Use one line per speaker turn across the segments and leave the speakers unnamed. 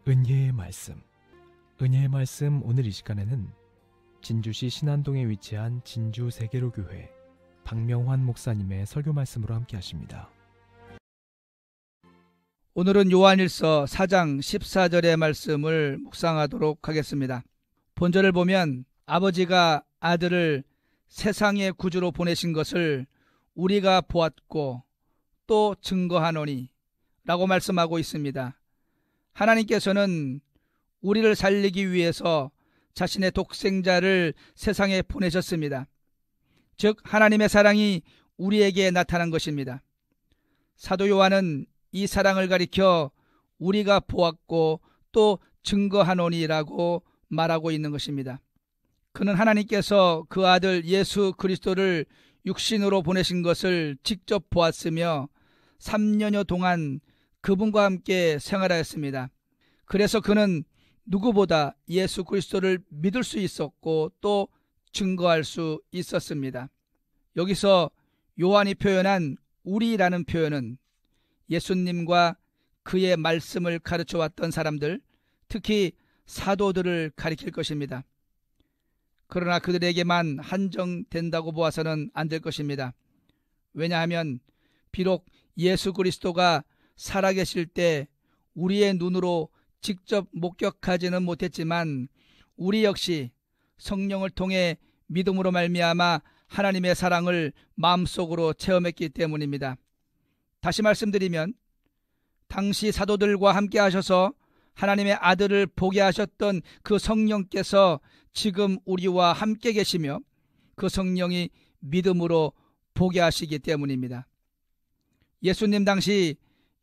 은혜의 말씀. 은혜의 말씀 오늘 이 시간에는 진주시 신안동에 위치한 진주 세계로교회 박명환 목사님의 설교 말씀으로 함께 하십니다.
오늘은 요한일서 4장 14절의 말씀을 묵상하도록 하겠습니다. 본절을 보면 아버지가 아들을 세상의 구주로 보내신 것을 우리가 보았고 또 증거하노니 라고 말씀하고 있습니다. 하나님께서는 우리를 살리기 위해서 자신의 독생자를 세상에 보내셨습니다. 즉 하나님의 사랑이 우리에게 나타난 것입니다. 사도 요한은 이 사랑을 가리켜 우리가 보았고 또 증거하노니라고 말하고 있는 것입니다. 그는 하나님께서 그 아들 예수 그리스도를 육신으로 보내신 것을 직접 보았으며 3년여 동안 그분과 함께 생활하였습니다. 그래서 그는 누구보다 예수 그리스도를 믿을 수 있었고 또 증거할 수 있었습니다. 여기서 요한이 표현한 우리라는 표현은 예수님과 그의 말씀을 가르쳐 왔던 사람들, 특히 사도들을 가리킬 것입니다. 그러나 그들에게만 한정된다고 보아서는 안 될 것입니다. 왜냐하면 비록 예수 그리스도가 살아계실 때 우리의 눈으로 직접 목격하지는 못했지만 우리 역시 성령을 통해 믿음으로 말미암아 하나님의 사랑을 마음속으로 체험했기 때문입니다. 다시 말씀드리면 당시 사도들과 함께 하셔서 하나님의 아들을 보게 하셨던 그 성령께서 지금 우리와 함께 계시며 그 성령이 믿음으로 보게 하시기 때문입니다. 예수님 당시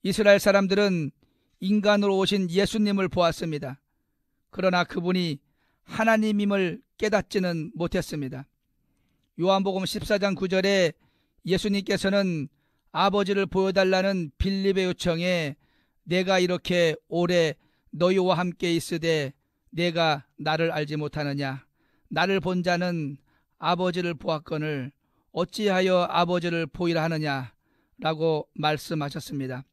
이스라엘 사람들은 인간으로 오신 예수님을 보았습니다. 그러나 그분이 하나님임을 깨닫지는 못했습니다. 요한복음 14장 9절에 예수님께서는 아버지를 보여달라는 빌립의 요청에 내가 이렇게 오래 너희와 함께 있으되 내가 나를 알지 못하느냐, 나를 본 자는 아버지를 보았거늘 어찌하여 아버지를 보이라 하느냐 라고 말씀하셨습니다.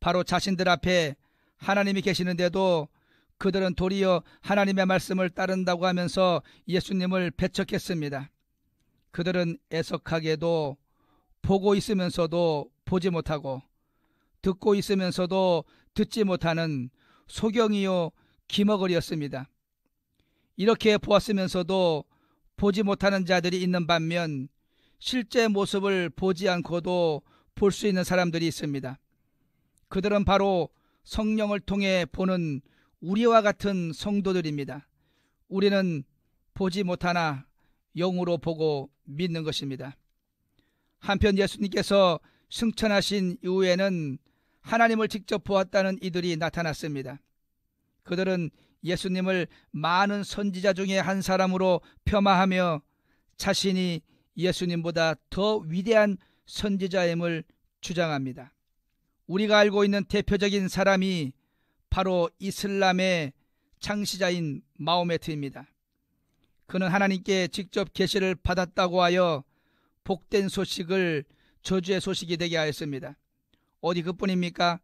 바로 자신들 앞에 하나님이 계시는데도 그들은 도리어 하나님의 말씀을 따른다고 하면서 예수님을 배척했습니다. 그들은 애석하게도 보고 있으면서도 보지 못하고 듣고 있으면서도 듣지 못하는 소경이요 기머거리였습니다. 이렇게 보았으면서도 보지 못하는 자들이 있는 반면 실제 모습을 보지 않고도 볼 수 있는 사람들이 있습니다. 그들은 바로 성령을 통해 보는 우리와 같은 성도들입니다. 우리는 보지 못하나 영으로 보고 믿는 것입니다. 한편 예수님께서 승천하신 이후에는 하나님을 직접 보았다는 이들이 나타났습니다. 그들은 예수님을 많은 선지자 중에 한 사람으로 폄하하며 자신이 예수님보다 더 위대한 선지자임을 주장합니다. 우리가 알고 있는 대표적인 사람이 바로 이슬람의 창시자인 마호메트입니다. 그는 하나님께 직접 계시를 받았다고 하여 복된 소식을 저주의 소식이 되게 하였습니다. 어디 그뿐입니까?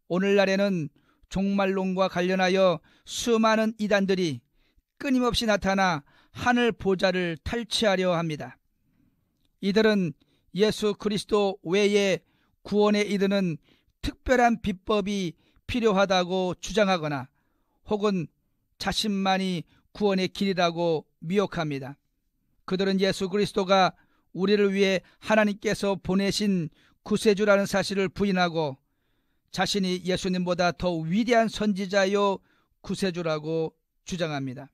오늘날에는 종말론과 관련하여 수많은 이단들이 끊임없이 나타나 하늘 보좌를 탈취하려 합니다. 이들은 예수 그리스도 외에 구원에 이르는 특별한 비법이 필요하다고 주장하거나 혹은 자신만이 구원의 길이라고 미혹합니다. 그들은 예수 그리스도가 우리를 위해 하나님께서 보내신 구세주라는 사실을 부인하고 자신이 예수님보다 더 위대한 선지자요 구세주라고 주장합니다.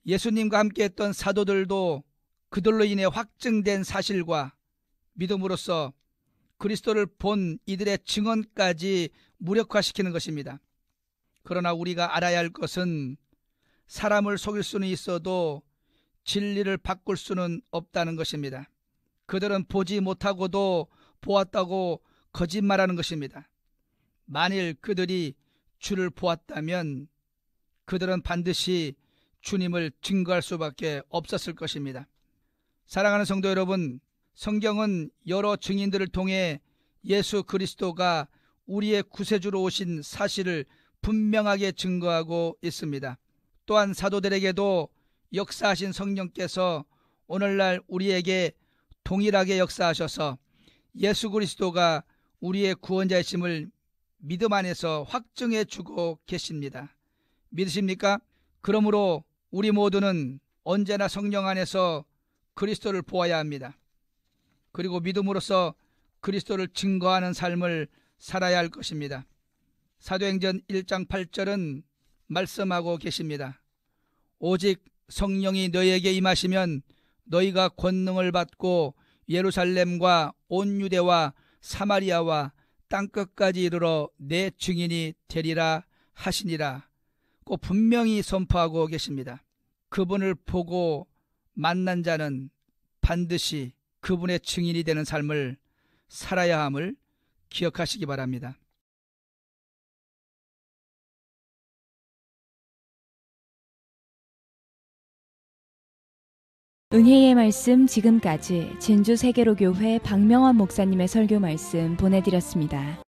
예수님과 함께했던 사도들도 그들로 인해 확증된 사실과 믿음으로써 그리스도를 본 이들의 증언까지 무력화시키는 것입니다. 그러나 우리가 알아야 할 것은 사람을 속일 수는 있어도 진리를 바꿀 수는 없다는 것입니다. 그들은 보지 못하고도 보았다고 거짓말하는 것입니다. 만일 그들이 주를 보았다면 그들은 반드시 주님을 증거할 수밖에 없었을 것입니다. 사랑하는 성도 여러분, 성경은 여러 증인들을 통해 예수 그리스도가 우리의 구세주로 오신 사실을 분명하게 증거하고 있습니다. 또한 사도들에게도 역사하신 성령께서 오늘날 우리에게 동일하게 역사하셔서 예수 그리스도가 우리의 구원자이심을 믿음 안에서 확증해 주고 계십니다. 믿으십니까? 그러므로 우리 모두는 언제나 성령 안에서 그리스도를 보아야 합니다. 그리고 믿음으로써 그리스도를 증거하는 삶을 살아야 할 것입니다. 사도행전 1장 8절은 말씀하고 계십니다. 오직 성령이 너희에게 임하시면 너희가 권능을 받고 예루살렘과 온 유대와 사마리아와 땅끝까지 이르러 내 증인이 되리라 하시니라. 꼭 분명히 선포하고 계십니다. 그분을 보고 만난 자는 반드시 그분의 증인이 되는 삶을 살아야 함을 기억하시기 바랍니다.
은혜의 말씀 지금까지 진주 세계로교회 박명환 목사님의 설교 말씀 보내드렸습니다.